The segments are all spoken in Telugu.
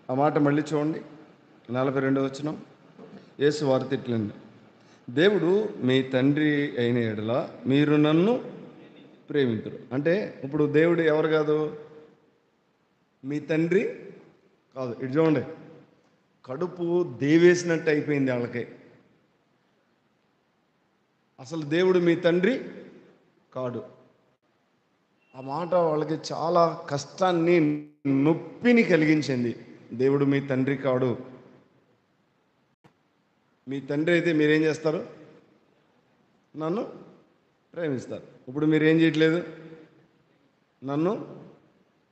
ఆ మాట మళ్ళీ చూడండి, 42వ వచనం. యేసు వారు తిట్లండి, దేవుడు మీ తండ్రి అయిన ఎడల మీరు నన్ను ప్రేమింతురు. అంటే ఇప్పుడు దేవుడు ఎవరు కాదు? మీ తండ్రి కాదు. ఇటు చూడండి, కడుపు దేవేసినట్టు అయిపోయింది వాళ్ళకి. అసలు దేవుడు మీ తండ్రి కాడు. ఆ మాట వాళ్ళకి చాలా కష్టాన్ని, నొప్పిని కలిగించింది. దేవుడు మీ తండ్రి కాడు. మీ తండ్రి అయితే మీరేం చేస్తారు? నన్ను ప్రేమిస్తారు. ఇప్పుడు మీరేం చేయట్లేదు? నన్ను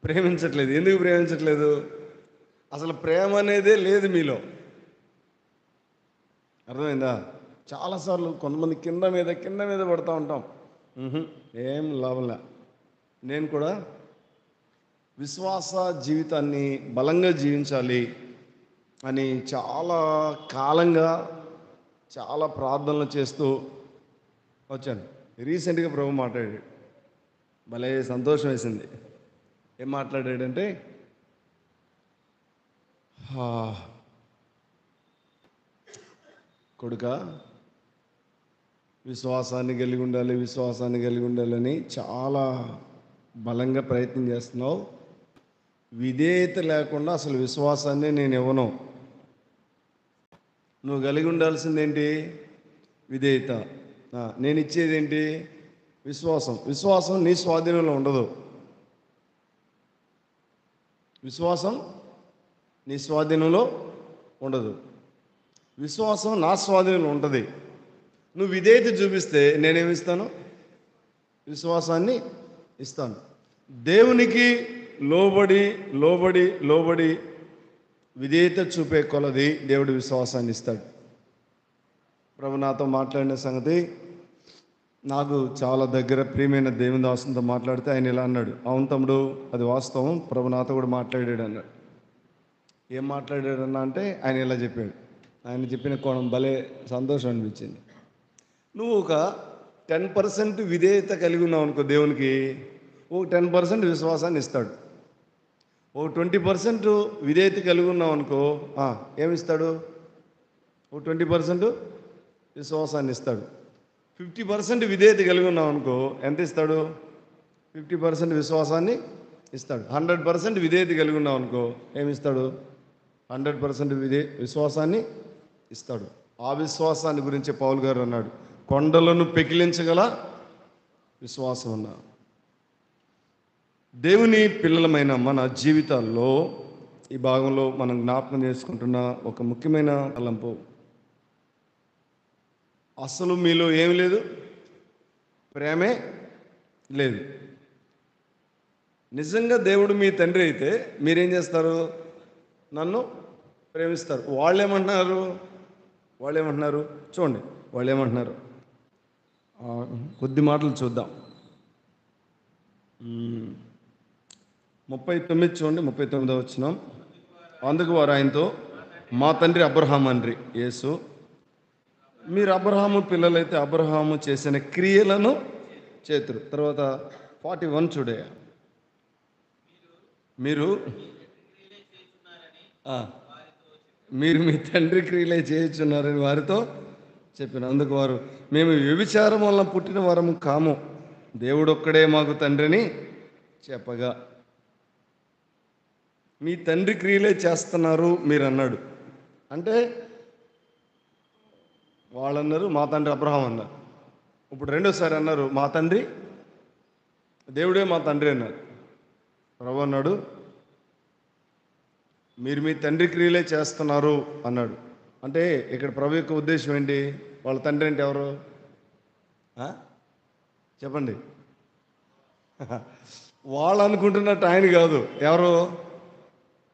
ప్రేమించట్లేదు. ఎందుకు ప్రేమించట్లేదు? అసలు ప్రేమ అనేదే లేదు మీలో. అర్థమైందా? చాలాసార్లు కొంతమంది కింద మీద పడుతూ ఉంటాం. ఏం లాభంలే. నేను కూడా విశ్వాస జీవితాన్ని బలంగా జీవించాలి అని చాలా కాలంగా చాలా ప్రార్థనలు చేస్తూ వచ్చాను. రీసెంట్గా ప్రభు మాట్లాడాడు, భలే సంతోషం వేసింది. ఏం మాట్లాడాడంటే, కొడుక, విశ్వాసాన్ని కలిగి ఉండాలని చాలా బలంగా ప్రయత్నం చేస్తున్నావు. విధేయత లేకుండా అసలు విశ్వాసాన్ని నేను ఇవ్వను. నువ్వు కలిగి ఉండాల్సిందేంటి? విధేయత. నేను ఇచ్చేదేంటి? విశ్వాసం. విశ్వాసం నీ స్వాధీనంలో ఉండదు. విశ్వాసం నీ స్వాధీనంలో ఉండదు. విశ్వాసం నా స్వాధీనంలో ఉంటుంది. నువ్వు విధేయత చూపిస్తే నేనేమిస్తాను? విశ్వాసాన్ని ఇస్తాను. దేవునికి లోబడి విధేయత చూపే కొలది దేవుడు విశ్వాసాన్ని ఇస్తాడు. ప్రభు నాతో మాట్లాడిన సంగతి నాకు చాలా దగ్గర ప్రియమైన దేవుని దాసునితో మాట్లాడితే ఆయన ఇలా అన్నాడు, అవును తమ్ముడు, అది వాస్తవం, ప్రభు నాతో కూడా మాట్లాడాడు అన్నాడు. ఏం మాట్లాడాడన్నా అంటే ఆయన ఇలా చెప్పాడు. ఆయన చెప్పిన కోణం భలే సంతోషం అనిపించింది. నువ్వు ఒక 10% విధేయత కలిగి ఉన్నావు అనుకో, దేవునికి ఓ 10% విశ్వాసాన్ని ఇస్తాడు. ఓ 20% విధేయత కలిగి ఉన్నావు అనుకో, ఏమిస్తాడు? ఓ 20% విశ్వాసాన్ని ఇస్తాడు. 50% విధేయత కలిగి ఉన్నావు అనుకో, ఎంత ఇస్తాడు? 50% విశ్వాసాన్ని ఇస్తాడు. 100% విధేయత కలిగి ఉన్నావు అనుకో, ఏమిస్తాడు? 100% విశ్వాసాన్ని ఇస్తాడు. ఆ విశ్వాసాన్ని గురించి పౌలు గారు అన్నాడు, కొండలను పెకిలించగల విశ్వాసం అన్నా. దేవుని పిల్లలమైన మన జీవితాల్లో ఈ భాగంలో మనం జ్ఞాపకం చేసుకుంటున్న ఒక ముఖ్యమైన తలంపు, అసలు మీలో ఏమి లేదు? ప్రేమే లేదు. నిజంగా దేవుడు మీ తండ్రి అయితే మీరేం చేస్తారు? నన్ను ప్రేమిస్తారు. వాళ్ళు ఏమంటున్నారు? చూడండి, వాళ్ళు ఏమంటున్నారు? కొద్ది మాటలు చూద్దాం. 39 చూడండి, 39వ వచనం. అందుకు వారు ఆయనతో, మా తండ్రి అబ్రహాము అండ్రి. యేసు, మీరు అబ్రహాము పిల్లలైతే అబ్రహాము చేసిన క్రియలను చేతురు. తర్వాత 41 చూడే, మీరు మీ తండ్రి క్రియలే చేయుచున్నారని వారితో చెప్పిన. అందుకు వారు, మేము వ్యభిచారం వలన పుట్టిన వరము కాము, దేవుడు ఒక్కడే మాకు తండ్రిని చెప్పగా. మీ తండ్రి క్రియలే చేస్తున్నారు మీరు అన్నాడు. అంటే వాళ్ళు అన్నారు మా తండ్రి అబ్రహాం అన్నారు. ఇప్పుడు రెండోసారి అన్నారు మా తండ్రి, దేవుడే మా తండ్రి అన్నారు. ప్రభు అన్నాడు, మీరు మీ తండ్రి క్రియలే చేస్తున్నారు అన్నాడు. అంటే ఇక్కడ ప్రభు యొక్క ఉద్దేశం ఏంటి? వాళ్ళ తండ్రి అంటే ఎవరు? చెప్పండి. వాళ్ళు అనుకుంటున్నట్టు ఆయన కాదు. ఎవరు?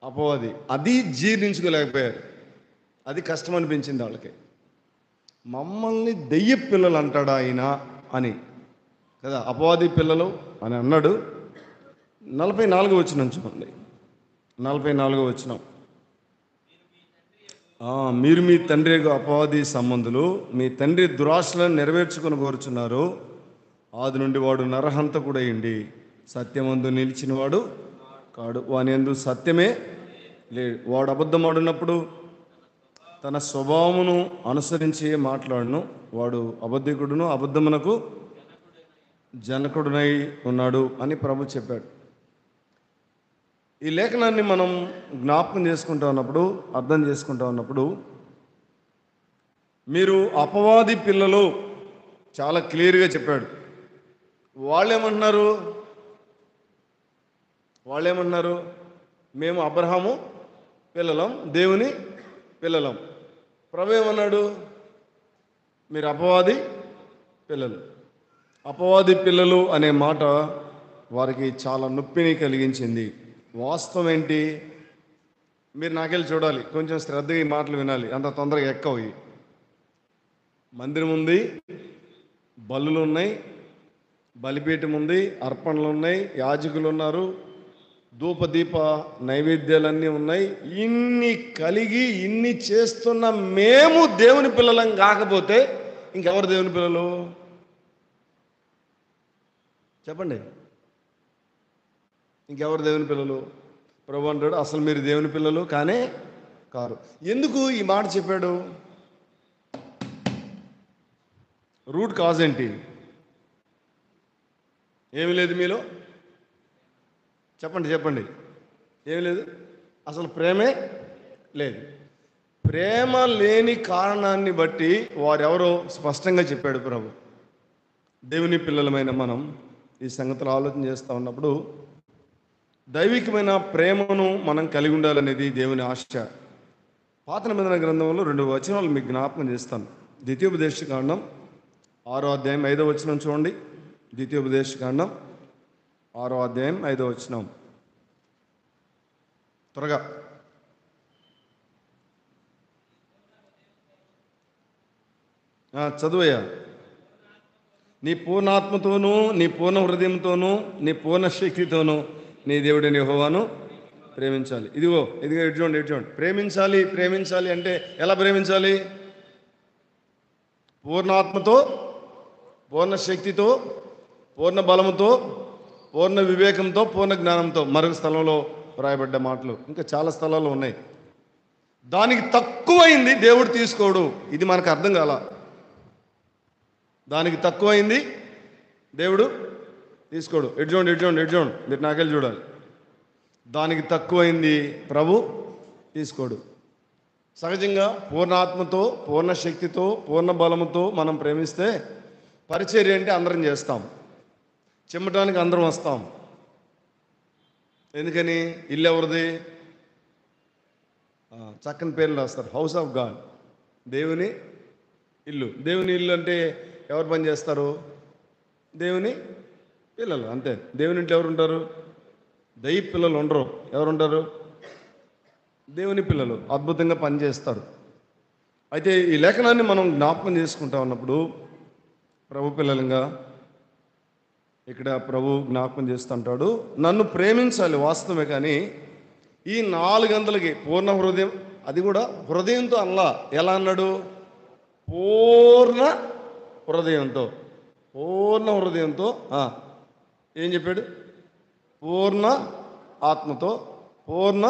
అపవాది. అది జీర్ణించుకోలేకపోయారు. అది కష్టం అనిపించింది వాళ్ళకి. మమ్మల్ని దెయ్య పిల్లలు అంటాడా ఆయన అని కదా, అపవాది పిల్లలు అని అన్నాడు. 44వ వచనం చూడండి, 44వ వచనం. మీరు మీ తండ్రి అపవాది సంబంధులు, మీ తండ్రి దురాశలను నెరవేర్చుకొని కోరుచున్నారు. ఆది నుండి వాడు నరహంతకుడైండి సత్యమందు నిలిచినవాడు కాడు, వాని యందు సత్యమే లేడు. వాడు అబద్ధం ఆడినప్పుడు తన స్వభావమును అనుసరించి మాట్లాడును. వాడు అబద్ధికుడును, అబద్ధమునకు జనకుడునై ఉన్నాడు అని ప్రభు చెప్పాడు. ఈ లేఖనాన్ని మనం జ్ఞాపకం చేసుకుంటా ఉన్నప్పుడు, అర్థం చేసుకుంటా ఉన్నప్పుడు, మీరు అపవాది పిల్లలు చాలా క్లియర్గా చెప్పాడు. వాళ్ళేమంటున్నారు? మేము అబ్రహాము పిల్లలం, దేవుని పిల్లలం. ప్రభు ఏమన్నాడు? మీరు అపవాది పిల్లలు. అపవాది పిల్లలు అనే మాట వారికి చాలా నొప్పిని కలిగించింది. వాస్తవం ఏంటి? మీరు నాకెళ్ళి చూడాలి, కొంచెం శ్రద్ధగా ఈ మాటలు వినాలి, అంత తొందరగా ఎక్కవు. మందిరం ఉంది, బలులు ఉన్నాయి, బలిపీఠం ఉంది, అర్పణలు ఉన్నాయి, యాజకులు ఉన్నారు, ధూపదీప నైవేద్యాలన్నీ ఉన్నాయి. ఇన్ని కలిగి ఇన్ని చేస్తున్న మేము దేవుని పిల్లలం కాకపోతే ఇంకెవరు దేవుని పిల్లలు? చెప్పండి, ఇంకెవరు దేవుని పిల్లలు? ప్రభు అంటాడు, అసలు మీరు దేవుని పిల్లలు కానే కారు. ఎందుకు ఈ మాట చెప్పాడు? రూట్ కాజ్ ఏంటి? ఏమి లేదు మీలో? చెప్పండి. ఏమి లేదు, అసలు ప్రేమే లేదు. ప్రేమ లేని కారణాన్ని బట్టి వారెవరో స్పష్టంగా చెప్పాడు ప్రభు. దేవుని పిల్లలమైన మనం ఈ సంగతులు ఆలోచన చేస్తూ ఉన్నప్పుడు దైవికమైన ప్రేమను మనం కలిగి ఉండాలనేది దేవుని ఆశ. పాత నిబంధన గ్రంథంలో 2 వచనాలు మీకు జ్ఞాపకం చేస్తాను. ద్వితీయోపదేశకాండం 6వ అధ్యాయం 5వ వచనం చూడండి. ద్వితీయోపదేశకాండం 6వ అధ్యాయం 5వ వచనం. త్వరగా. చదువయ్యా. నీ పూర్ణాత్మతోనూ, నీ పూర్ణ హృదయంతోనూ, నీ పూర్ణ శక్తితోనూ నీ దేవుడిని యెహోవాను ప్రేమించాలి. ఇదిగో ఇటు చూడండి. ప్రేమించాలి అంటే ఎలా ప్రేమించాలి? పూర్ణాత్మతో, పూర్ణ శక్తితో, పూర్ణ బలముతో, పూర్ణ వివేకంతో, పూర్ణ జ్ఞానంతో. మరొక స్థలంలో రాయబడ్డ మాటలు ఇంకా చాలా స్థలాల్లో ఉన్నాయి. దానికి తక్కువైంది దేవుడు తీసుకోడు. ఇది మనకు అర్థం కాల. దానికి తక్కువైంది దేవుడు తీసుకోడు. ఎటు చూడండి. మీరు నాకెళ్ళి చూడాలి. దానికి తక్కువైంది ప్రభు తీసుకోడు. సహజంగా పూర్ణాత్మతో, పూర్ణ శక్తితో, పూర్ణ బలముతో మనం ప్రేమిస్తే పరిచర్య అంటే అందరం చేస్తాం, చిమ్మటానికి అందరం వస్తాం. ఎందుకని? ఇల్లు ఎవరిది? చక్కని పేర్లు రాస్తారు. హౌస్ ఆఫ్ గాడ్, దేవుని ఇల్లు. దేవుని ఇల్లు అంటే ఎవరు పని చేస్తారు? దేవుని పిల్లలు, అంతే. దేవుని ఇంట్లో ఎవరు ఉంటారు? దైవ పిల్లలు ఉండరు. ఎవరుంటారు? దేవుని పిల్లలు అద్భుతంగా పనిచేస్తారు. అయితే ఈ లేఖనాన్ని మనం జ్ఞాపకం చేసుకుంటా ఉన్నప్పుడు ప్రభు పిల్లలంగా ఇక్కడ ప్రభు జ్ఞాపకం చేస్తుంటాడు, నన్ను ప్రేమించాలి వాస్తవమే. కానీ ఈ 4 గంటలకి పూర్ణ హృదయం, అది కూడా హృదయంతో అనలా. ఎలా అన్నాడు? పూర్ణ హృదయంతో. ఏం చెప్పాడు? పూర్ణ ఆత్మతో, పూర్ణ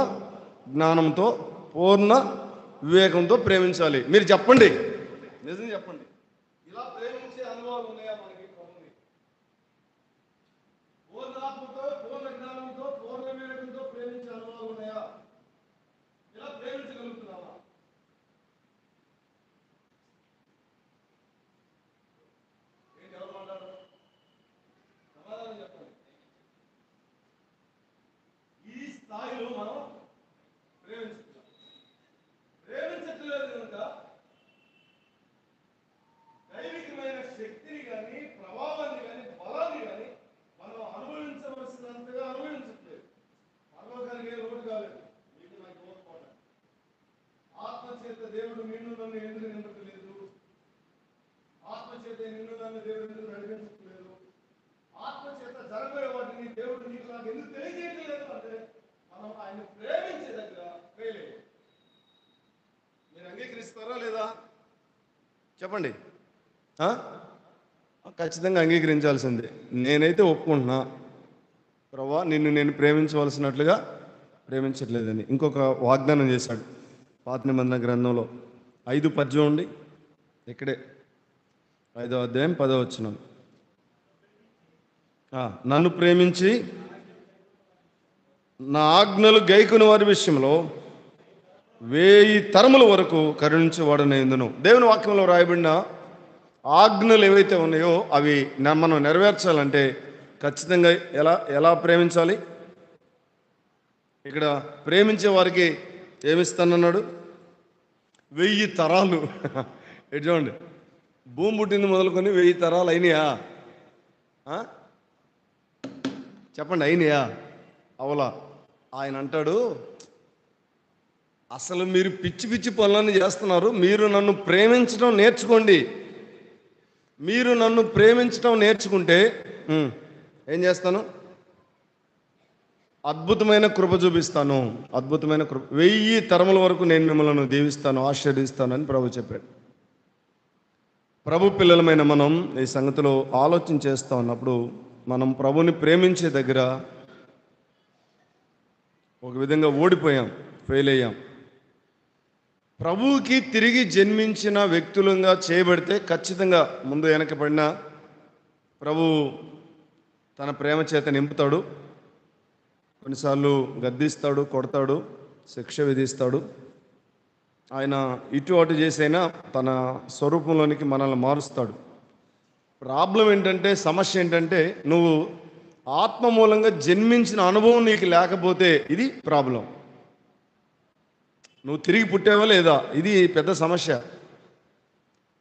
జ్ఞానంతో, పూర్ణ వివేకంతో ప్రేమించాలి. మీరు చెప్పండి, నిజం చెప్పండి. ఇలా ప్రేమించే అనుభవాలు ఉన్నాయా మనకి? పూర్ణ ఆత్మతో, పూర్ణ జ్ఞానంతో, పూర్ణ వివేకంతో ప్రేమించే అనుభవాలు ఉన్నాయా? ఇలా ప్రేమించగలుగుతున్నావా? ఎవరు మాట్లాడరు? సమాధానం చెప్పండి. ఈ స్థాయిలో మనం ప్రేమించట్లేదు కనుక దైవికమైన శక్తిని కానీ, ప్రభావాన్ని కానీ, బలాన్ని కానీ మనం అనుభవించవలసినంతగా అనుభవించట్లేదు. పరలోకానికి ఏ లోటు కాలేదు. మీకు నాకు కోరుకోవడం ఆత్మచేత దేవుడు నిన్ను నన్ను ఎందుకు నింపట్లేదు? ఆత్మచేత నిన్ను నన్ను దేవుడు ఎందుకు నడిపించట్లేదు? ఆత్మచేత జరగబోయే వాటిని దేవుడు నీకు నాకు ఎందుకు తెలియజేయట్లేదు అంటే మనం ఆయన ప్రేమించే దగ్గర ఫెయిల్ అయ్యాం. మీరు అంగీకరిస్తారా లేదా? చెప్పండి. ఖచ్చితంగా అంగీకరించాల్సిందే. నేనైతే ఒప్పుకుంటున్నా, ప్రభువా నిన్ను నేను ప్రేమించవలసినట్లుగా ప్రేమించట్లేదని ఇంకొక వాగ్దానం చేశాడు పాత నిబంధన గ్రంథంలో 5:10 ఉండి ఇక్కడే 5వ అధ్యాయం 10వ వచనం. నన్ను ప్రేమించి నా ఆజ్ఞలు గైకుని వారి విషయంలో 1000 తరముల వరకు కరుణించేవాడనే ఎందును. దేవుని వాక్యంలో రాయబడిన ఆజ్ఞలు ఏవైతే ఉన్నాయో అవి మనం నెరవేర్చాలంటే ఖచ్చితంగా ఎలా ఎలా ప్రేమించాలి? ఇక్కడ ప్రేమించే వారికి ఏమిస్తానన్నాడు? 1000 తరాలు. ఎటు చూడండి, భూమి పుట్టింది మొదలుకొని 1000 తరాలు అయినాయా? చెప్పండి, అయినాయా? అవలా. ఆయన అంటాడు, అసలు మీరు పిచ్చి పిచ్చి పనులన్నీ చేస్తున్నారు, మీరు నన్ను ప్రేమించడం నేర్చుకోండి. మీరు నన్ను ప్రేమించడం నేర్చుకుంటే ఏం చేస్తాను? అద్భుతమైన కృప చూపిస్తాను. అద్భుతమైన కృప, 1000 తరముల వరకు నేను మిమ్మల్ని దీవిస్తాను, ఆశీర్వదిస్తాను అని ప్రభు చెప్పాడు. ప్రభు పిల్లలమైన మనం ఈ సంగతిలో ఆలోచన చేస్తూ ఉన్నప్పుడు మనం ప్రభుని ప్రేమించే దగ్గర ఒక విధంగా ఓడిపోయాం, ఫెయిల్ అయ్యాం. ప్రభువుకి తిరిగి జన్మించిన వ్యక్తులుగా చేయబడితే ఖచ్చితంగా ముందు వెనకబడిన ప్రభు తన ప్రేమ చేత నింపుతాడు. కొన్నిసార్లు గద్దిస్తాడు, కొడతాడు, శిక్ష విధిస్తాడు. ఆయన ఇటు అటు చేసైనా తన స్వరూపంలోనికి మనల్ని మారుస్తాడు. ప్రాబ్లం ఏంటంటే, సమస్య ఏంటంటే, నువ్వు ఆత్మ మూలంగా జన్మించిన అనుభవం నీకు లేకపోతే ఇది ప్రాబ్లం. నువ్వు తిరిగి పుట్టావా లేదా, ఇది పెద్ద సమస్య.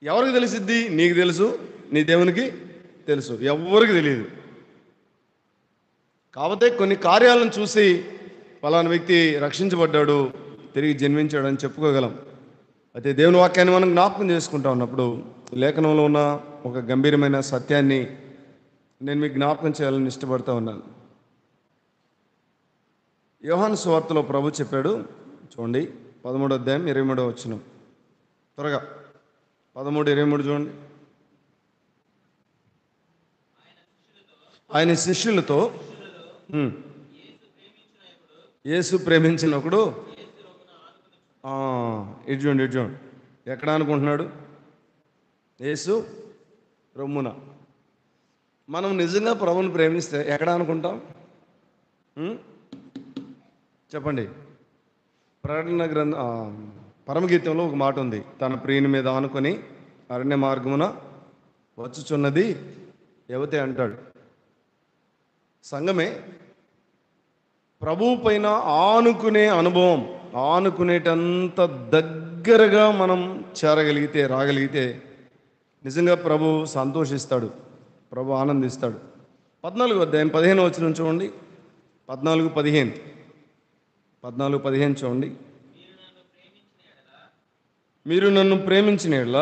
ఎవరికి తెలిసిద్ది? నీకు తెలుసు, నీ దేవునికి తెలుసు, ఎవరికి తెలియదు. కాకపోతే కొన్ని కార్యాలను చూసి ఫలానా వ్యక్తి రక్షించబడ్డాడు, తిరిగి జన్మించాడు అని చెప్పుకోగలం. అయితే దేవుని వాక్యాన్ని మనం జ్ఞాపకం చేసుకుంటా ఉన్నప్పుడు లేఖనంలో ఉన్న ఒక గంభీరమైన సత్యాన్ని నేను మీకు జ్ఞాపకం చేయాలని ఇష్టపడతా ఉన్నాను. యోహాను సువార్తలో ప్రభు చెప్పాడు, చూడండి 13వ అధ్యాయం 23వ వచనం. త్వరగా 13:23 చూడండి. ఆయన శిష్యులతో యేసు ప్రేమించినప్పుడు ఇటు చూడండి, ఎక్కడ అనుకుంటున్నాడు? యేసు రొమ్మున. మనం నిజంగా ప్రభుని ప్రేమిస్తే ఎక్కడ అనుకుంటాం? చెప్పండి. ప్రకటన పరమగీతంలో ఒక మాట ఉంది, తన ప్రియుని మీద ఆనుకొని అరణ్య మార్గమున వచ్చుచున్నది యువతే అంటాడు. సంఘమే ప్రభువు పైన ఆనుకునే అనుభవం, ఆనుకునేటంత దగ్గరగా మనం చేరగలిగితే, రాగలిగితే నిజంగా ప్రభు సంతోషిస్తాడు, ప్రభు ఆనందిస్తాడు. 14వ అధ్యాయం 15వ వచనం చూడండి. 14:15 చూడండి. మీరు నన్ను ప్రేమించిన యెడల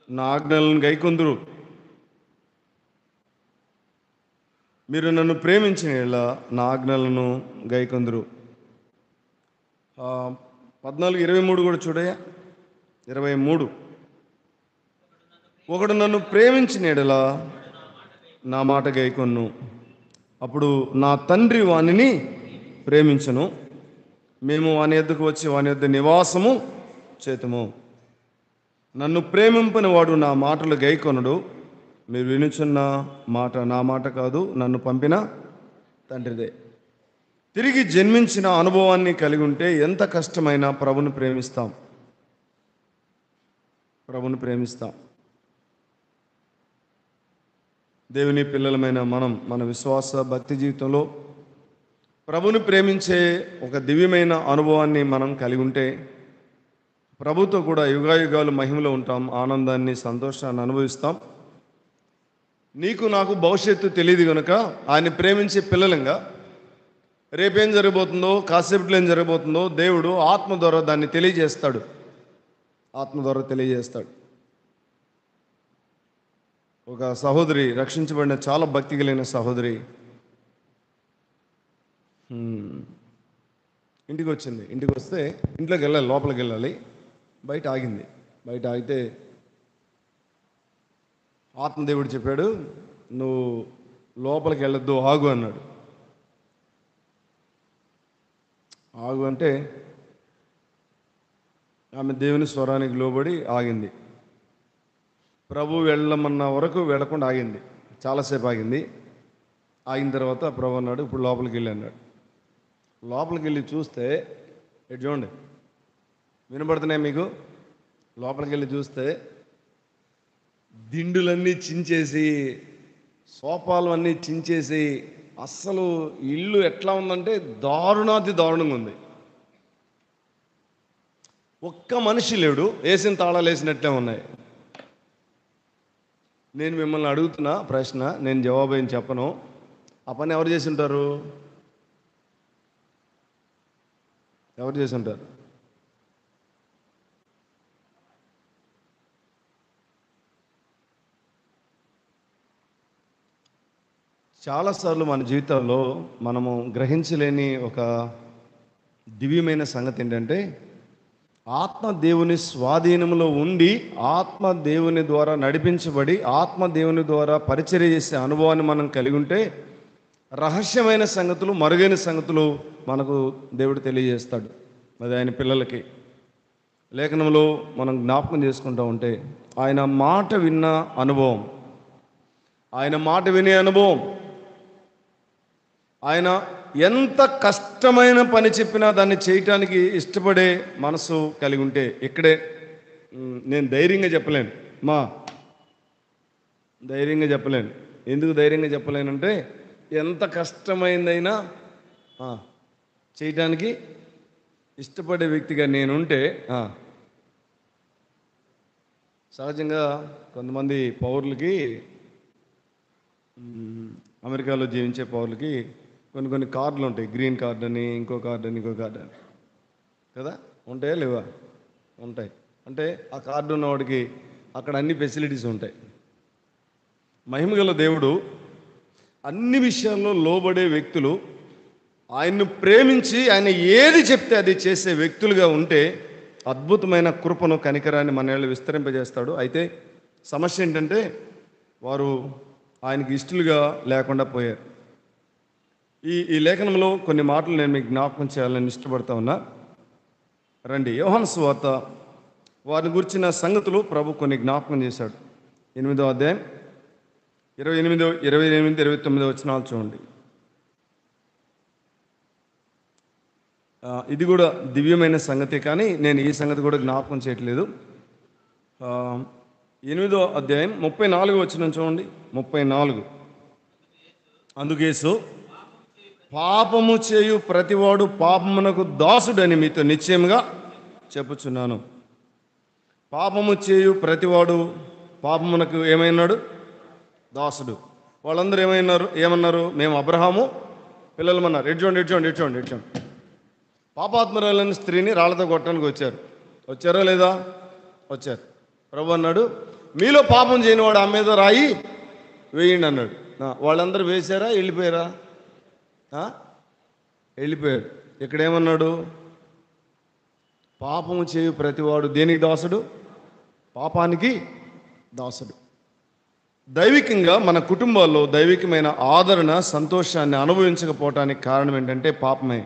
నా ఆజ్ఞలను గైకొందురు. మీరు నన్ను ప్రేమించిన యెడల నా ఆజ్ఞలను గైకొందురు. 14:23 కూడా చూడయా. 23. ఒకడు నన్ను ప్రేమించిన యెడల నా మాట గైకొన్ను, అప్పుడు నా తండ్రి వానిని ప్రేమించను, మేము వాని యొద్దకు వచ్చి వాని యొద్ద నివాసము చేతుము. నన్ను ప్రేమింపని వాడు నా మాటలు గైకొనడు. మీరు వినుచున్న మాట నా మాట కాదు, నన్ను పంపిన తండ్రిదే. తిరిగి జన్మించిన అనుభవాన్ని కలిగి ఉంటే ఎంత కష్టమైనా ప్రభుని ప్రేమిస్తాం, ప్రభుని ప్రేమిస్తాం. దేవుని పిల్లలమైన మనం మన విశ్వాస భక్తి జీవితంలో ప్రభుని ప్రేమించే ఒక దివ్యమైన అనుభవాన్ని మనం కలిగి ఉంటే ప్రభుతో కూడా యుగాయుగాలు మహిమలో ఉంటాం, ఆనందాన్ని, సంతోషాన్ని అనుభవిస్తాం. నీకు నాకు భవిష్యత్తు తెలియదు కనుక ఆయన ప్రేమించే పిల్లలంగా రేపేం జరగబోతుందో, కాసేపట్లో ఏం జరగబోతుందో దేవుడు ఆత్మ ద్వారా దాన్ని తెలియజేస్తాడు, ఆత్మ ద్వారా తెలియజేస్తాడు. ఒక సహోదరి, రక్షించబడిన చాలా భక్తి కలిగిన సహోదరి ఇంటికి వచ్చింది. ఇంటికి వస్తే ఇంట్లోకి వెళ్ళాలి, లోపలికి వెళ్ళాలి, బయట ఆగింది. బయట ఆగితే ఆత్మదేవుడు చెప్పాడు, నువ్వు లోపలికి వెళ్ళొద్దు, ఆగు అన్నాడు. ఆగు అంటే ఆమె దేవుని స్వరానికి లోబడి ఆగింది. ప్రభు వెళ్ళమన్న వరకు వెళ్ళకుండా ఆగింది. చాలాసేపు ఆగింది. ఆగిన తర్వాత ప్రభు అన్నాడు, ఇప్పుడు లోపలికి వెళ్ళి అన్నాడు. లోపలికి వెళ్ళి చూస్తే ఇటు చూడండి, వినపడుతున్నాయి మీకు? లోపలికి వెళ్ళి చూస్తే దిండులన్నీ చించేసి, సోఫాలు అన్నీ చించేసి, అస్సలు ఇల్లు ఎట్లా ఉందంటే దారుణాతి దారుణంగా ఉంది. ఒక్క మనిషి లేడు, వేసిన తాళాలు వేసినట్లే ఉన్నాయి. నేను మిమ్మల్ని అడుగుతున్నా ప్రశ్న, నేను జవాబు ఏం చెప్పను. ఆ పని ఎవరు చేసి ఉంటారు? ఎవరు చేసి ఉంటారు? చాలాసార్లు మన జీవితాల్లో మనము గ్రహించలేని ఒక దివ్యమైన సంగతి ఏంటంటే, ఆత్మ దేవుని స్వాధీనంలో ఉండి, ఆత్మ దేవుని ద్వారా నడిపించబడి, ఆత్మ దేవుని ద్వారా పరిచర్య చేసే అనుభవాన్ని మనం కలిగి ఉంటే, రహస్యమైన సంగతులు, మరుగైన సంగతులు మనకు దేవుడు తెలియజేస్తాడు. అది ఆయన పిల్లలకి. లేఖనంలో మనం జ్ఞాపకం చేసుకుంటూ ఉంటే, ఆయన మాట విన్న అనుభవం, ఆయన మాట వినే అనుభవం, ఆయన ఎంత కష్టమైన పని చెప్పినా దాన్ని చేయటానికి ఇష్టపడే మనసు కలిగి ఉంటే, ఇక్కడే నేను ధైర్యంగా చెప్పలేను, ధైర్యంగా చెప్పలేను. ఎందుకు ధైర్యంగా చెప్పలేనంటే, ఎంత కష్టమైందైనా చేయటానికి ఇష్టపడే వ్యక్తిగా నేనుంటే, సహజంగా కొంతమంది పౌరులకి, అమెరికాలో జీవించే పౌరులకి కొన్ని కార్డులు ఉంటాయి. గ్రీన్ కార్డ్ అని, ఇంకో కార్డు అని, ఇంకో కార్డు అని, కదా, ఉంటాయా లేవా? ఉంటాయి. అంటే ఆ కార్డు ఉన్నవాడికి అక్కడ అన్ని ఫెసిలిటీస్ ఉంటాయి. మహిమగల దేవుడు అన్ని విషయాల్లో లోబడే వ్యక్తులు, ఆయన్ను ప్రేమించి ఆయన ఏది చెప్తే అది చేసే వ్యక్తులుగా ఉంటే అద్భుతమైన కృపను, కనికరాన్ని మన ఏళ్ళు విస్తరింపజేస్తాడు. అయితే సమస్య ఏంటంటే, వారు ఆయనకి ఇష్టలుగా లేకుండా పోయారు. ఈ లేఖనంలో కొన్ని మాటలు నేను మీకు జ్ఞాపకం చేయాలని ఇష్టపడతా ఉన్నా. రండి, యోహాను సువార్త వారిని గురించిన సంగతులు ప్రభు కొన్ని జ్ఞాపకం చేశాడు. 8వ అధ్యాయం 28, 29 వచనాలు చూడండి. ఇది కూడా దివ్యమైన సంగతి, కానీ నేను ఈ సంగతి కూడా జ్ఞాపకం చేయట్లేదు. 8వ అధ్యాయం 34 వచనం చూడండి. 34. అందుకేసు, పాపము చేయు ప్రతివాడు పాపమునకు దాసుడని మీతో నిశ్చయముగా చెప్పుచున్నాను. పాపము చేయు ప్రతివాడు పాపమునకు ఏమైనాడు? దాసుడు. వాళ్ళందరూ ఏమన్నారు? మేము అబ్రహాము పిల్లలమన్నారు. ఎడ్చోండి. పాపాత్మరాలైన స్త్రీని రాళ్లతో కొట్టడానికి వచ్చారో లేదా? వచ్చారు. ప్రభు అన్నాడు, మీలో పాపం చేయనివాడు ఆమె మీద రాయి వేయండి అన్నాడు. వాళ్ళందరూ వేశారా? వెళ్ళిపోయారా? వెళ్ళిపోయారు. ఇక్కడ ఏమన్నాడు? పాపము చేయు ప్రతివాడు దేనికి దాసుడు? పాపానికి దాసుడు. దైవికంగా మన కుటుంబాల్లో దైవికమైన ఆదరణ, సంతోషాన్ని అనుభవించకపోవటానికి కారణం ఏంటంటే పాపమే.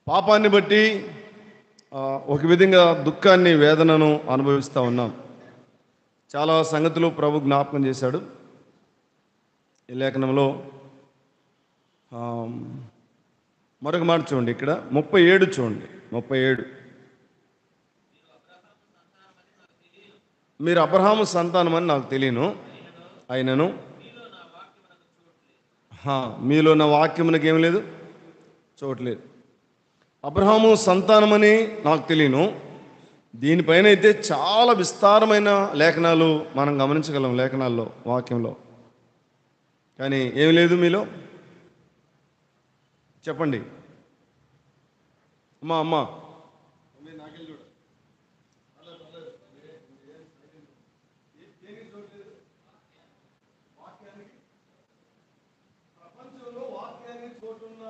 పాపాన్ని బట్టి ఒక విధంగా దుఃఖాన్ని, వేదనను అనుభవిస్తూ ఉన్నాం. చాలా సంగతులు ప్రభు జ్ఞాపకం చేశాడు ఈ లేఖనంలో. మరొక మాట చూడండి, ఇక్కడ 37 చూడండి. 37, మీరు అబ్రహాము సంతానం అని నాకు తెలియను, అయినను మీలో నా వాక్యమునకు ఏం లేదు, చోట్లేదు. అబ్రహాము సంతానమని నాకు తెలియను. దీనిపైన అయితే చాలా విస్తారమైన లేఖనాలు మనం గమనించగలం, లేఖనాల్లో, వాక్యంలో. కానీ ఏమి లేదు మీలో. చెప్పండి అమ్మా. ప్రపంచంలో వాక్యానికి చోటున్న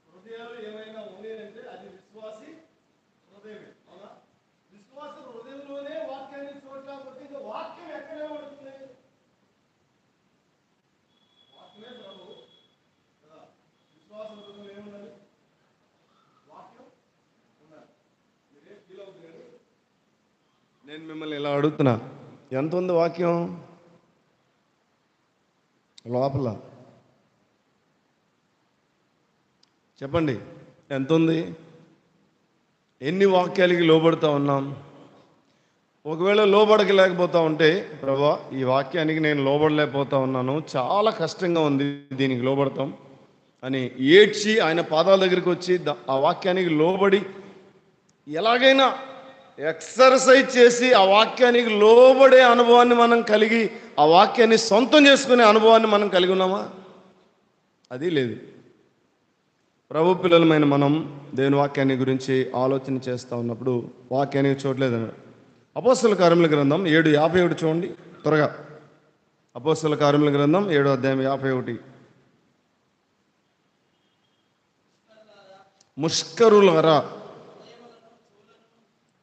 హృదయాలు ఏమైనా ఉన్నాయంటే అది విశ్వాసి హృదయమే. అవునా? విశ్వాస హృదయంలోనే వాక్యానికి చోటు లేకపోతే ఇంకా వాక్యం ఎక్కడే పడుతుంది? వాక్యమే ప్రభు కదా. విశ్వాస నేను మిమ్మల్ని ఇలా అడుగుతున్నా, ఎంత ఉంది వాక్యం లోపల? చెప్పండి, ఎంత ఉంది? ఎన్ని వాక్యాలకి లోబడుతూ ఉన్నాం? ఒకవేళ లోబడకలేకపోతా ఉంటే, ప్రభా ఈ వాక్యానికి నేను లోబడలేకపోతా ఉన్నాను, చాలా కష్టంగా ఉంది దీనికి లోబడతాం అని ఏడ్చి ఆయన పాదాల దగ్గరికి వచ్చి ఆ వాక్యానికి లోబడి ఎలాగైనా ఎక్సర్సైజ్ చేసి ఆ వాక్యానికి లోబడే అనుభవాన్ని మనం కలిగి ఆ వాక్యాన్ని సొంతం చేసుకునే అనుభవాన్ని మనం కలిగి ఉన్నామా? అది లేదు. ప్రభు పిల్లలమైన మనం దేవుని వాక్యాన్ని గురించి ఆలోచన చేస్తూ ఉన్నప్పుడు వాక్యానికి చూడలేదన్నాడు. అపోస్తల కార్యముల గ్రంథం 7:51 చూడండి త్వరగా. అపోస్తల కార్యముల గ్రంథం 7:51. ముష్కరులారా,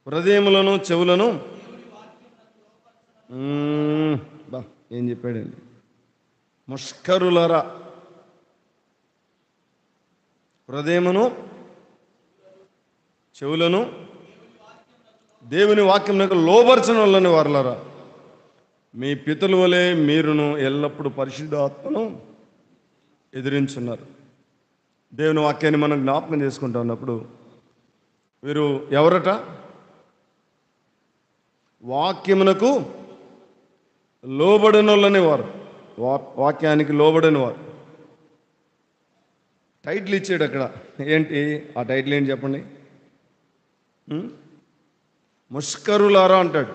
హృదయములను చెవులను బా ఏం చెప్పాడండి? ముష్కరులారా, హృదయమును చెవులను దేవుని వాక్యమునకు లోబరచనలని వారలారా, మీ పితరుల వలె మీరును ఎల్లప్పుడూ పరిశుద్ధాత్మను ఎదిరించున్నారు. దేవుని వాక్యాన్ని మనం జ్ఞాపకం చేసుకుంటా ఉన్నప్పుడు వీరు ఎవరట? వాక్యమునకు లోబడినోళ్ళని వారు, వాక్యానికి లోబడిన వారు. టైటిల్ ఇచ్చాడు అక్కడ. ఏంటి ఆ టైటిల్? ఏంటి చెప్పండి? ముష్కరులారా అంటాడు.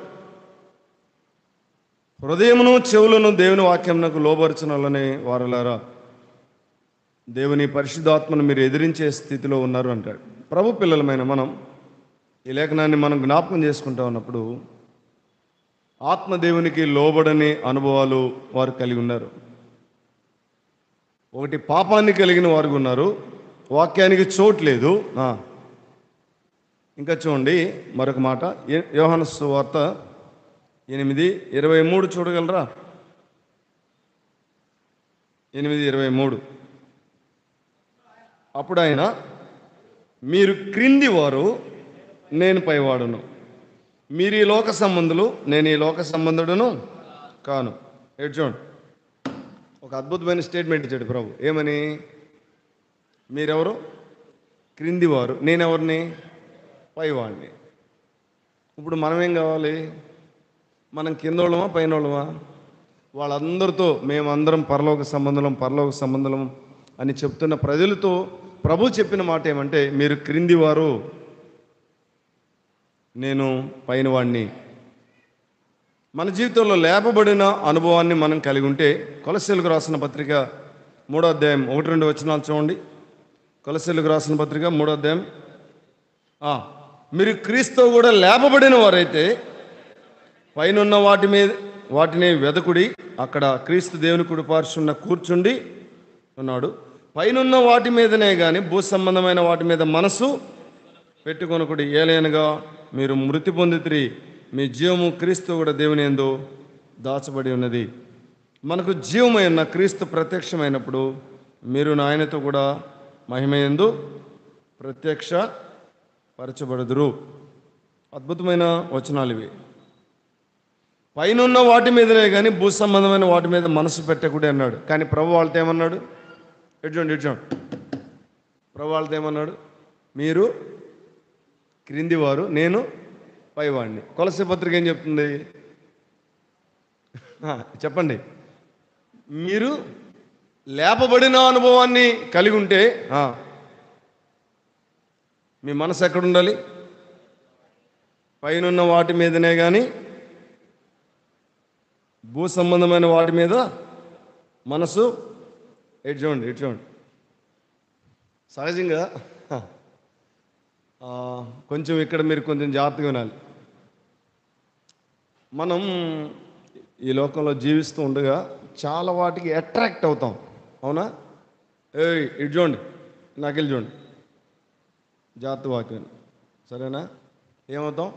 హృదయమును చెవులను దేవుని వాక్యమునకు లోబరిచిన వాళ్ళని వారలారా, దేవుని పరిశుద్ధాత్మను మీరు ఎదిరించే స్థితిలో ఉన్నారు అంటాడు. ప్రభు పిల్లలమైన మనం ఈ లేఖనాన్ని మనం జ్ఞాపకం చేసుకుంటా ఉన్నప్పుడు ఆత్మదేవునికి లోబడని అనుభవాలు వారు కలిగి ఉన్నారు. ఒకటి, పాపాన్ని కలిగిన వారు ఉన్నారు, వాక్యానికి చోట్లేదు. ఇంకా చూడండి మరొక మాట, యోహాను సువార్త 8:23 చూడగలరా? 8:23. అప్పుడు ఆయన, మీరు క్రింది వారు, నేను పైవాడును. మీరు ఈ లోక సంబంధులు, నేను ఈ లోక సంబంధుడును కాను. ఏడు చూడండి, ఒక అద్భుతమైన స్టేట్మెంట్ ఇచ్చాడు ప్రభు. ఏమని? మీరెవరు? క్రిందివారు. నేనెవరిని? పైవాడిని. ఇప్పుడు మనమేం కావాలి? మనం కిందోళ్ళమా పైనోళ్ళమా? వాళ్ళందరితో మేమందరం పరలోక సంబంధం అని చెప్తున్న ప్రజలతో ప్రభు చెప్పిన మాట ఏమంటే, మీరు క్రిందివారు, నేను పైనవాడిని. మన జీవితంలో లేపబడిన అనుభవాన్ని మనం కలిగి ఉంటే, కొలస్సీలకు రాసిన పత్రిక 3:1-2 చూడండి. కొలస్సీలకు రాసిన పత్రిక 3 మీరు క్రీస్తు కూడా లేపబడిన వారైతే పైనున్న వాటిని వెదకుడి, అక్కడ క్రీస్తు దేవుని కుడి పార్శ్వన కూర్చుండి ఉన్నాడు. పైనున్న వాటి మీదనే కానీ భూ సంబంధమైన వాటి మీద మనసు పెట్టుకొనకుడి. ఏలైనగా మీరు మృతి పొందితిరి, మీ జీవము క్రీస్తు కూడా దేవుని యందు దాచబడి ఉన్నది. మనకు జీవమై ఉన్న క్రీస్తు ప్రత్యక్షమైనప్పుడు మీరు ఆయనతో కూడా మహిమయందు ప్రత్యక్ష పరచబడుదురు. అద్భుతమైన వచనాలు ఇవి. పైనున్న వాటి మీదనే కానీ భూ సంబంధమైన వాటి మీద మనసు పెట్టకూడదు అన్నాడు. కానీ ప్రభు వాళ్ళతో ఏమన్నాడు? ఇడ్చోండి. ప్రభు వాళ్ళతో ఏమన్నాడు? మీరు క్రిందివారు, నేను పైవాడిని. కొలస్సీ పత్రిక ఏం చెప్తుంది? చెప్పండి. మీరు లేపబడిన అనుభవాన్ని కలిగి ఉంటే మీ మనసు ఎక్కడ ఉండాలి? పైనున్న వాటి మీదనే కానీ భూ సంబంధమైన వాటి మీద మనసు. ఇటు చూడండి. సహజంగా కొంచెం ఇక్కడ మీరు కొంచెం జాగ్రత్తగా వినాలి. మనం ఈ లోకంలో జీవిస్తూ ఉండగా చాలా వాటికి అట్రాక్ట్ అవుతాం, అవునా? ఇటు చూడండి, నాకెళ్ళి చూడండి, జాగ్రత్త వాక్యం, సరేనా? ఏమవుతాం?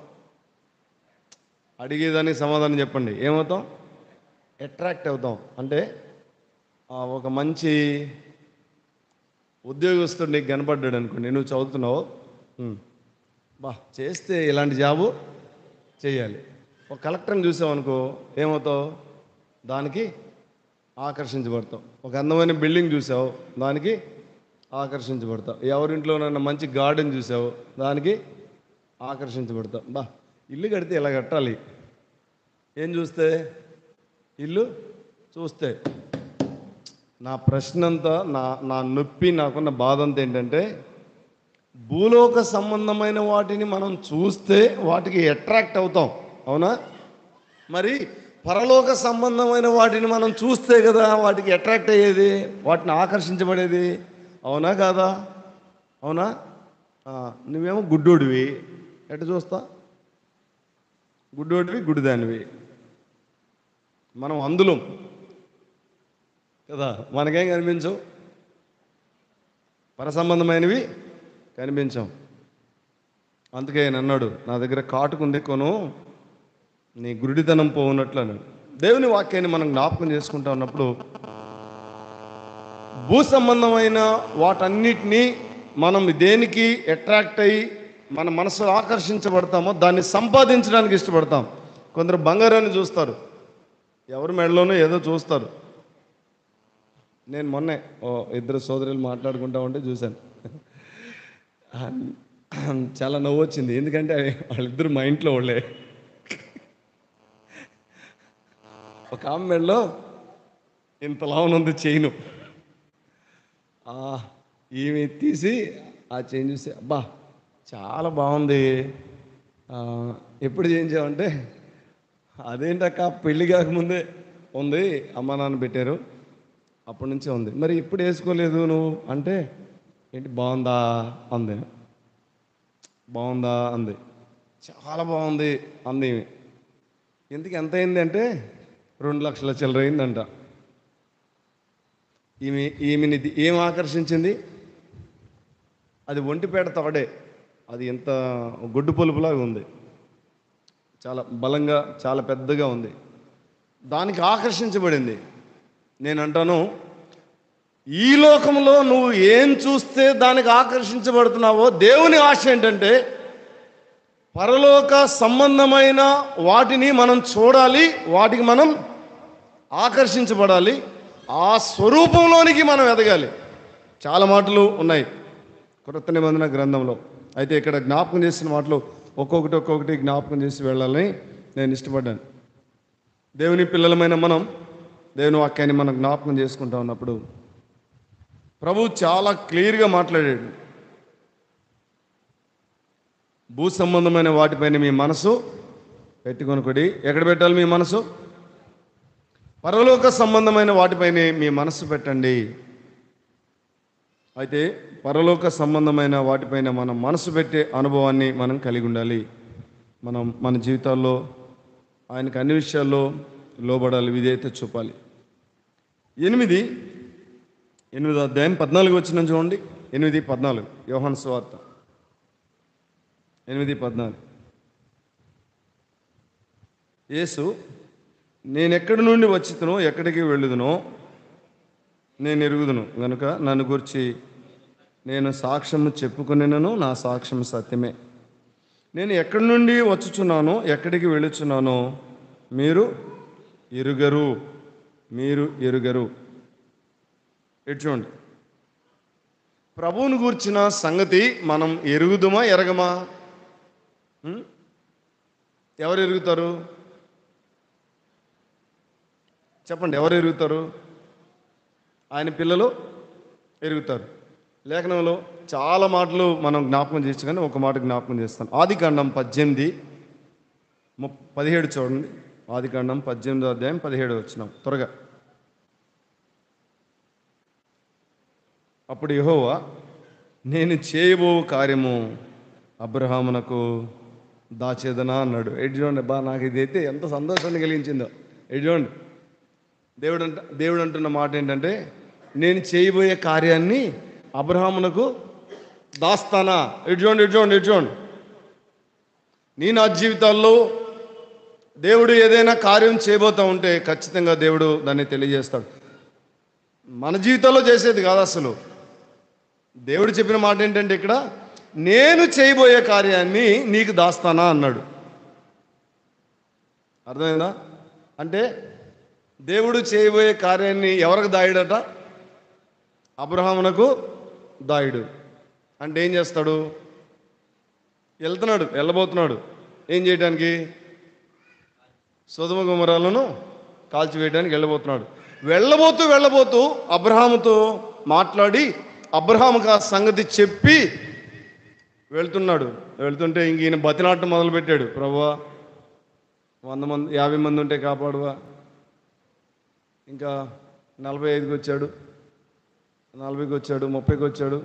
అడిగేదానికి సమాధానం చెప్పండి. ఏమవుతాం? అట్రాక్ట్ అవుతాం. అంటే ఒక మంచి ఉద్యోగస్తుడు నీకు కనపడ్డాడు అనుకోండి, నువ్వు చదువుతున్నావు, చేస్తే ఇలాంటి జాబు చేయాలి, ఒక కలెక్టర్ని చూసామనుకో ఏమవుతావు? దానికి ఆకర్షించబడతావు. ఒక అందమైన బిల్డింగ్ చూసావు, దానికి ఆకర్షించబడతావు. ఎవరింట్లోనన్నా మంచి గార్డెన్ చూసావు, దానికి ఆకర్షించబడతావు. బా, ఇల్లు కడితే ఇలా కట్టాలి. ఏం చూస్తే? ఇల్లు చూస్తే. నా ప్రశ్న అంతా, నా నొప్పి, నాకున్న బాధ అంతా ఏంటంటే, భూలోక సంబంధమైన వాటిని మనం చూస్తే వాటికి అట్రాక్ట్ అవుతాం, అవునా? మరి పరలోక సంబంధమైన వాటిని మనం చూస్తే కదా వాటికి అట్రాక్ట్ అయ్యేది, వాటిని ఆకర్షించబడేది, అవునా కాదా? అవునా? నువ్వేమో గుడ్డోడివి, ఎట్ట చూస్తా? గుడ్డోడివి, గుడ్డిదానివి. మనం అందులో కదా, మనకేం కనిపించవు, పరసంబంధమైనవి కనిపించాం. అందుకే ఆయన అన్నాడు, నా దగ్గర కాటుకుంది కొను, నీ గురుడితనం పోనట్లు అని. దేవుని వాక్యాన్ని మనం జ్ఞాపకం చేసుకుంటా ఉన్నప్పుడు భూ సంబంధమైన వాటన్నిటినీ మనం దేనికి అట్రాక్ట్ అయ్యి మన మనసు ఆకర్షించబడతామో దాన్ని సంపాదించడానికి ఇష్టపడతాం. కొందరు బంగారాన్ని చూస్తారు, ఎవరి మెడలోనో ఏదో చూస్తారు. నేను మొన్నే ఇద్దరు సోదరులు మాట్లాడుకుంటా ఉంటే చూశాను. చాలా నవ్వు వచ్చింది, ఎందుకంటే వాళ్ళిద్దరు మా ఇంట్లో వాళ్ళే. ఒక ఆమె మెడలో ఇంతలా ఉంది చైను, ఈమె తీసి ఆ చైన్ చూసి, అబ్బా చాలా బాగుంది, ఎప్పుడు చేయించామంటే, అదేంటక్క పెళ్ళి కాకముందే ఉంది, అమ్మ నాన్న పెట్టారు, అప్పటి నుంచే ఉంది, మరి ఇప్పుడు వేసుకోలేదు నువ్వు అంటే, ఏంటి బాగుందా అంది. బాగుందా అంది. చాలా బాగుంది అంది. ఎందుకు ఎంత అయింది అంటే 2 లక్షల చిల్లర అయిందంట. ఈమెని ఏం ఆకర్షించింది? అది ఒంటిపేట తవడే, అది ఎంత గొడ్డు పొలుపులాగా ఉంది, చాలా బలంగా, చాలా పెద్దగా ఉంది, దానికి ఆకర్షించబడింది. నేను అంటాను, ఈ లోకంలో నువ్వు ఏం చూస్తే దానికి ఆకర్షించబడుతున్నావో, దేవుని ఆశ ఏంటంటే పరలోక సంబంధమైన వాటిని మనం చూడాలి, వాటికి మనం ఆకర్షించబడాలి, ఆ స్వరూపంలోనికి మనం ఎదగాలి. చాలా మాటలు ఉన్నాయి కొత్త నిబంధన గ్రంథంలో. అయితే ఇక్కడ జ్ఞాపకం చేసిన మాటలు ఒక్కొక్కటి జ్ఞాపకం చేసి వెళ్ళాలని నేను ఇష్టపడ్డాను. దేవుని పిల్లలమైన మనం దేవుని వాక్యాన్ని మనం జ్ఞాపకం చేసుకుంటా ఉన్నప్పుడు ప్రభు చాలా క్లియర్గా మాట్లాడాడు. భూ సంబంధమైన వాటిపైన మీ మనసు పెట్టుకొనుకోడి. ఎక్కడ పెట్టాలి మీ మనసు? పరలోక సంబంధమైన వాటిపైనే మీ మనసు పెట్టండి. అయితే పరలోక సంబంధమైన వాటిపైన మనం మనసు పెట్టే అనుభవాన్ని మనం కలిగి ఉండాలి. మన జీవితాల్లో ఆయనకు అన్ని విషయాల్లో లోబడాలి, విధేయత చూపాలి. 8వ అధ్యాయం 14 వచ్చిన చూడండి. 8:14 యోహాను సువార్త 8:14. యేసు, నేను ఎక్కడి నుండి వచ్చితునో ఎక్కడికి వెళ్ళుదునో నేను ఎరుగుదును గనుక నన్ను గురించి నేను సాక్ష్యము చెప్పుకునేనను, నా సాక్ష్యం సత్యమే. నేను ఎక్కడి నుండి వచ్చుచున్నానో ఎక్కడికి వెళ్ళుచున్నానో మీరు ఎరుగరు. ఎటు చూడండి, ప్రభువును గూర్చిన సంగతి మనం ఎరుగుదుమా ఎరగమా? ఎవరు ఎరుగుతారు చెప్పండి? ఎవరు ఎరుగుతారు? ఆయన పిల్లలు ఎరుగుతారు. లేఖనంలో చాలా మాటలు మనం జ్ఞాపకం చేయొచ్చు, కానీ ఒక మాట జ్ఞాపకం చేస్తాను. ఆదికాండం 18:17 చూడండి. ఆదికాండం 18వ అధ్యాయం 17 వచనం త్వరగా. అప్పుడు యెహోవా, నేను చేయబో కార్యము అబ్రహామునకు దాచేదనా అన్నాడు. చూడండి బా, నాకు ఇదైతే ఎంత సంతోషాన్ని కలిగించిందో. చూడండి, దేవుడు అంటున్న మాట ఏంటంటే, నేను చేయబోయే కార్యాన్ని అబ్రహామునకు దాస్తానా. చూడండి, నా జీవితాల్లో దేవుడు ఏదైనా కార్యం చేయబోతూ ఉంటే ఖచ్చితంగా దేవుడు దాన్ని తెలియజేస్తాడు. మన జీవితంలో చేసేది కాదు అసలు. దేవుడు చెప్పిన మాట ఏంటంటే, ఇక్కడ నేను చేయబోయే కార్యాన్ని నీకు దాస్తానా అన్నాడు. అర్థమైందా? అంటే దేవుడు చేయబోయే కార్యాన్ని ఎవరికి దాయుడట? అబ్రహామునకు దాయుడు. అంటే ఏం చేస్తాడు? వెళ్ళబోతున్నాడు. ఏం చేయడానికి? సొదొమ గొమొర్రాలను కాల్చివేయడానికి వెళ్ళబోతున్నాడు. వెళ్ళబోతూ అబ్రహాముతో మాట్లాడి అబ్రహాముకు ఆ సంగతి చెప్పి వెళ్తుంటే ఇంక ఈయన బతినాటం మొదలుపెట్టాడు. ప్రభువా, 100 మంది 50 మంది ఉంటే కాపాడువా. ఇంకా 45కి వచ్చాడు, 40కి వచ్చాడు, 30కి వచ్చాడు.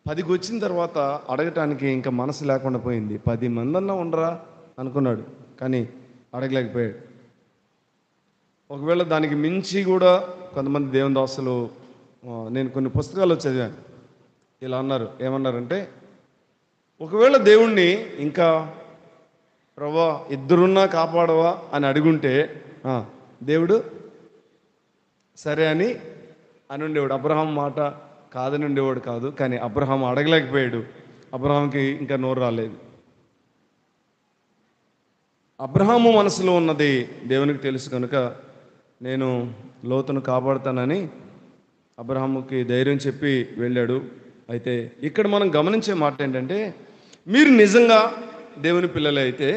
10కి వచ్చిన తర్వాత అడగటానికి ఇంకా మనసు లేకుండా పోయింది. 10 మంది అన్నా ఉండరా అనుకున్నాడు, కానీ అడగలేకపోయాడు. ఒకవేళ దానికి మించి కూడా కొంతమంది దేవుని దాసులు, నేను కొన్ని పుస్తకాలు చదివాను, ఇలా అన్నారు. ఏమన్నారంటే, ఒకవేళ దేవుణ్ణి ఇంకా ప్రభువా ఇద్దరున్నా కాపాడవా అని అడుగుంటే దేవుడు సరే అని ఉండేవాడు. అబ్రహాం మాట కాదని ఉండేవాడు కాదు. కానీ అబ్రహాం అడగలేకపోయాడు. అబ్రహాంకి ఇంకా నోరు రాలేదు. అబ్రహాము మనసులో ఉన్నది దేవునికి తెలుసు కనుక నేను లోతును కాపాడుతానని అబ్రహాముకి ధైర్యం చెప్పి వెళ్ళాడు. అయితే ఇక్కడ మనం గమనించే మాట ఏంటంటే, మీరు నిజంగా దేవుని పిల్లలే అయితే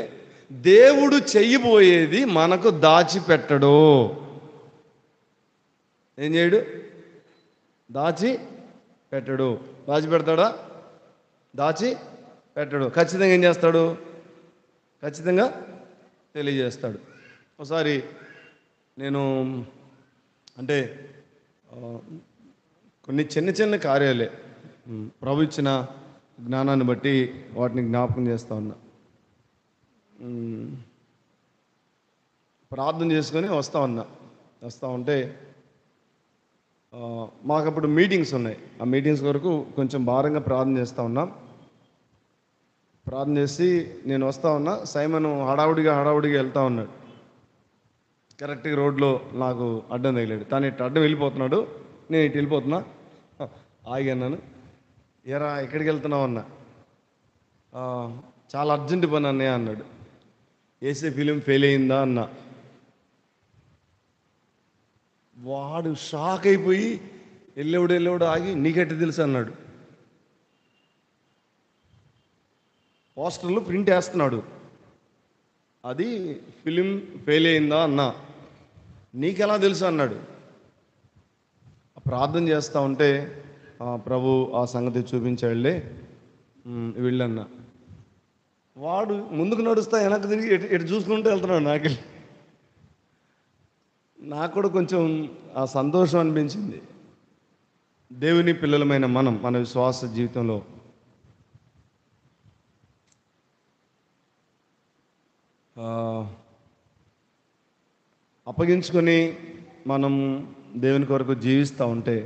దేవుడు చెయ్యబోయేది మనకు దాచిపెట్టడు. ఏం చేయడు? దాచిపెట్టడు. దాచిపెడతాడా? దాచిపెట్టడు. ఖచ్చితంగా ఏం చేస్తాడు? ఖచ్చితంగా తెలియజేస్తాడు. ఒకసారి నేను అంటే కొన్ని చిన్న చిన్న కార్యాలే ప్రభు ఇచ్చిన జ్ఞానాన్ని బట్టి వాటిని జ్ఞాపకం చేస్తూ ఉన్నా. ప్రార్థన చేసుకొని వస్తూ ఉంటే మాకు అప్పుడు మీటింగ్స్ ఉన్నాయి. ఆ మీటింగ్స్ వరకు కొంచెం భారంగా ప్రార్థన చేస్తూ ఉన్నాం. ప్రార్థన చేసి నేను వస్తూ ఉన్నా. సైమన్ హడావుడిగా వెళ్తూ ఉన్నాడు. కరెక్ట్గా రోడ్లో నాకు అడ్డం తగిలాడు. తను ఇటు అడ్డం వెళ్ళిపోతున్నాడు, నేను ఇటు వెళ్ళిపోతున్నా. ఆగాను. ఎరా ఎక్కడికి వెళ్తున్నావు అన్నా. చాలా అర్జెంట్ పని అన్నయ్య అన్నాడు. ఏసీ ఫిలిం ఫెయిల్ అయిందా అన్నా. వాడు షాక్ అయిపోయి వెళ్ళేవాడు ఆగి నీకెట్ట తెలుసు అన్నాడు. పోస్టర్లు ప్రింట్ వేస్తున్నాడు. అది ఫిలిం ఫెయిల్ అయిందా అన్నా. నీకెలా తెలుసు అన్నాడు. ప్రార్థన చేస్తూ ఉంటే ప్రభు ఆ సంగతి చూపించాడులే వీళ్ళన్నా. వాడు ముందుకు నడుస్తా వెనక్కి తిరిగి ఎటు చూసుకుంటూ వెళ్తున్నాడు. నాకు కూడా కొంచెం ఆ సంతోషం అనిపించింది. దేవుని పిల్లలమైన మన విశ్వాస జీవితంలో అప్పగించుకొని మనం దేవుని కొరకు జీవిస్తూ ఉంటే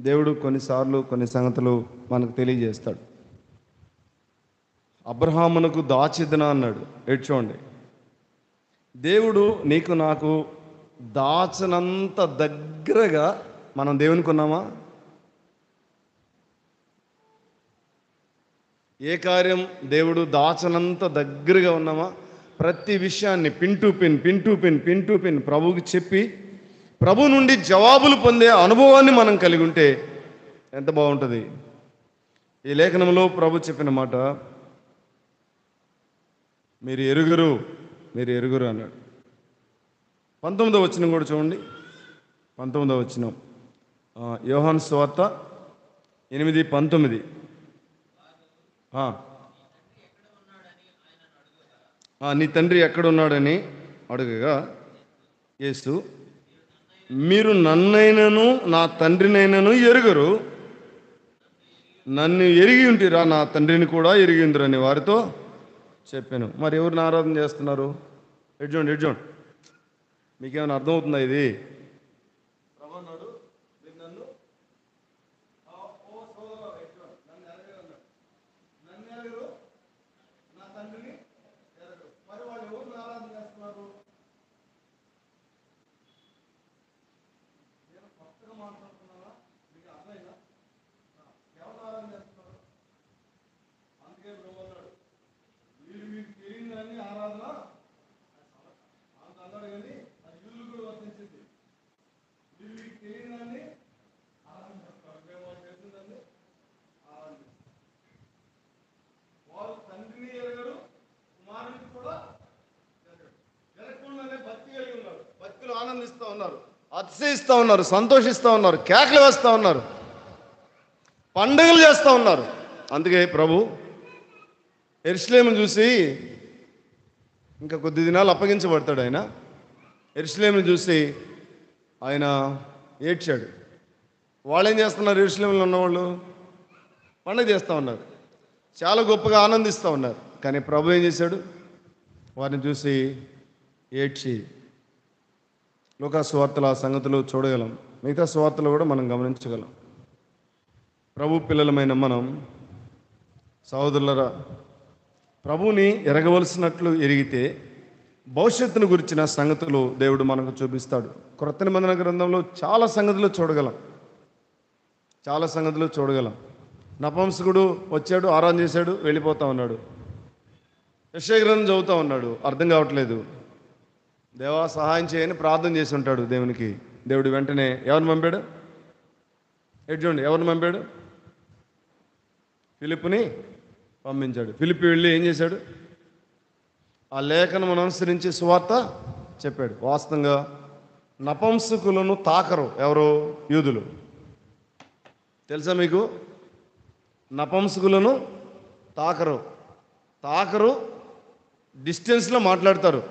దేవుడు కొన్నిసార్లు కొన్ని సంగతులు మనకు తెలియజేస్తాడు. అబ్రహామునకు దాచిద్దనా అన్నాడు. చూడండి, దేవుడు నీకు నాకు దాచనంత దగ్గరగా మనం దేవునికి ఉన్నామా? ఏ కార్యం దేవుడు దాచనంత దగ్గరగా ఉన్నామా? ప్రతి విషయాన్ని పిన్ టు పిన్ ప్రభువుకి చెప్పి ప్రభు నుండి జవాబులు పొందే అనుభవాన్ని మనం కలిగి ఉంటే ఎంత బాగుంటుంది. ఈ లేఖనంలో ప్రభు చెప్పిన మాట మీరు ఎరుగురు అన్నాడు. 19వ వచనం కూడా చూడండి. 19వ వచనం యోహాను సువార్త 8:19. నీ తండ్రి ఎక్కడున్నాడని అడుగగా యేసు, మీరు నన్నైనను నా తండ్రినైనను ఎరుగరు, నన్ను ఎరిగి ఉంటిరా నా తండ్రిని కూడా ఎరిగి ఉందిరని వారితో చెప్పాను. మరి ఎవరిని ఆరాధన చేస్తున్నారు? ఎడ్జోండి మీకేమైనా అర్థమవుతుందా ఇది? అతిశయిస్తూ ఉన్నారు, సంతోషిస్తూ ఉన్నారు, కేకలు వేస్తూ ఉన్నారు, పండుగలు చేస్తూ ఉన్నారు. అందుకే ప్రభు యెరూషలేమును చూసి, ఇంకా కొద్ది దినాలు అప్పగించబడతాడు ఆయన. యెరూషలేమును చూసి ఆయన ఏడ్చాడు. వాళ్ళు ఏం చేస్తున్నారు? యెరూషలేములో ఉన్నవాళ్ళు పండుగ చేస్తూ ఉన్నారు, చాలా గొప్పగా ఆనందిస్తూ ఉన్నారు. కానీ ప్రభు ఏం చేశాడు? వారిని చూసి ఏడ్చి, లూకా సువార్తల ఆ సంగతులు చూడగలం, మిగతా సువార్తలు కూడా మనం గమనించగలం. ప్రభు పిల్లలమైన మనం సహోదరులరా, ప్రభువుని ఎరగవలసినట్లు ఎరిగితే భవిష్యత్తును గురించిన సంగతులు దేవుడు మనకు చూపిస్తాడు. క్రొత్త నిబంధన గ్రంథంలో చాలా సంగతులు చూడగలం. నపుంసకుడు వచ్చాడు, ఆరాధన చేశాడు, వెళ్ళిపోతా ఉన్నాడు. యెషయా గ్రంథం చదువుతూ ఉన్నాడు, అర్థం కావట్లేదు. దేవా సహాయం చేయని ప్రార్థన చేసి ఉంటాడు దేవునికి. దేవుడు వెంటనే ఎవరిని పంపాడు? చూడండి, ఎవరిని పంపాడు? ఫిలిప్పుని పంపించాడు. ఫిలిప్పి వెళ్ళి ఏం చేశాడు? ఆ లేఖనమును అనుసరించి సువార్త చెప్పాడు. వాస్తవంగా నపుంసకులను తాకరు ఎవరు? యూదులు. తెలుసా మీకు? నపుంసకులను తాకరు, డిస్టెన్స్లో మాట్లాడతారు.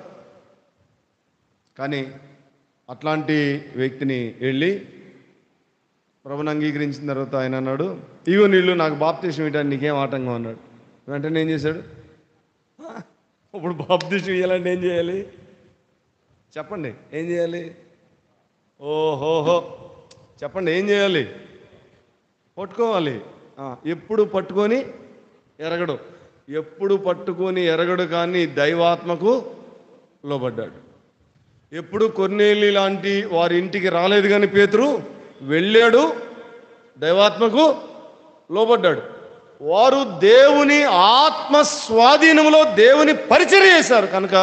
కానీ అట్లాంటి వ్యక్తిని వెళ్ళి ప్రభుని అంగీకరించిన తర్వాత ఆయన అన్నాడు, ఇగో నీళ్ళు నాకు బాప్తీసం ఇవ్వడానికి నీకేం ఆటంకం అన్నాడు. వెంటనే ఏం చేశాడు? ఇప్పుడు బాప్తీసం ఇవ్వాలంటే ఏం చేయాలి చెప్పండి? ఏం చేయాలి? ఓహోహో చెప్పండి, ఏం చేయాలి? పట్టుకోవాలి. ఎప్పుడు పట్టుకొని ఎరగడు కానీ దైవాత్మకు లోబడ్డాడు. ఎప్పుడు కొర్నేలి లాంటి వారి ఇంటికి రాలేదు కానీ పేతురు వెళ్ళాడు, దైవాత్మకు లోబడ్డాడు. వారు దేవుని ఆత్మ స్వాధీనంలో దేవుని పరిచర్య చేశారు కనుక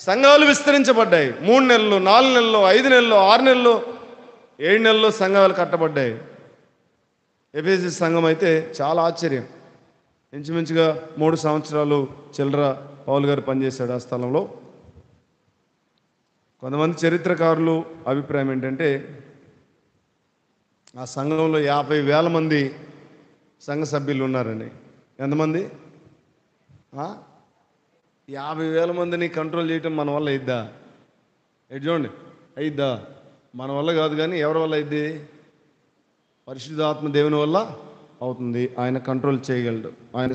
సంఘాలు విస్తరించబడ్డాయి. 3 నెలలు, 4 నెలలు, 5 నెలలు, 6 నెలలు, 7 నెలలు సంఘాలు కట్టబడ్డాయి. ఎఫెసీ సంఘం అయితే చాలా ఆశ్చర్యం. ఇంచుమించుగా 3 సంవత్సరాలు చిల్లర పౌలు గారు పనిచేశాడు ఆ స్థలంలో. కొంతమంది చరిత్రకారులు అభిప్రాయం ఏంటంటే ఆ సంఘంలో 50,000 మంది సంఘ సభ్యులు ఉన్నారని. ఎంతమంది? 50,000 మందిని కంట్రోల్ చేయటం మన వల్ల అయిద్దా? చూడండి, అయిద్దా? మన వల్ల కాదు, కానీ ఎవరి వల్ల అయింది? పరిశుద్ధాత్మ దేవుని వల్ల అవుతుంది. ఆయన కంట్రోల్ చేయగలడు. ఆయన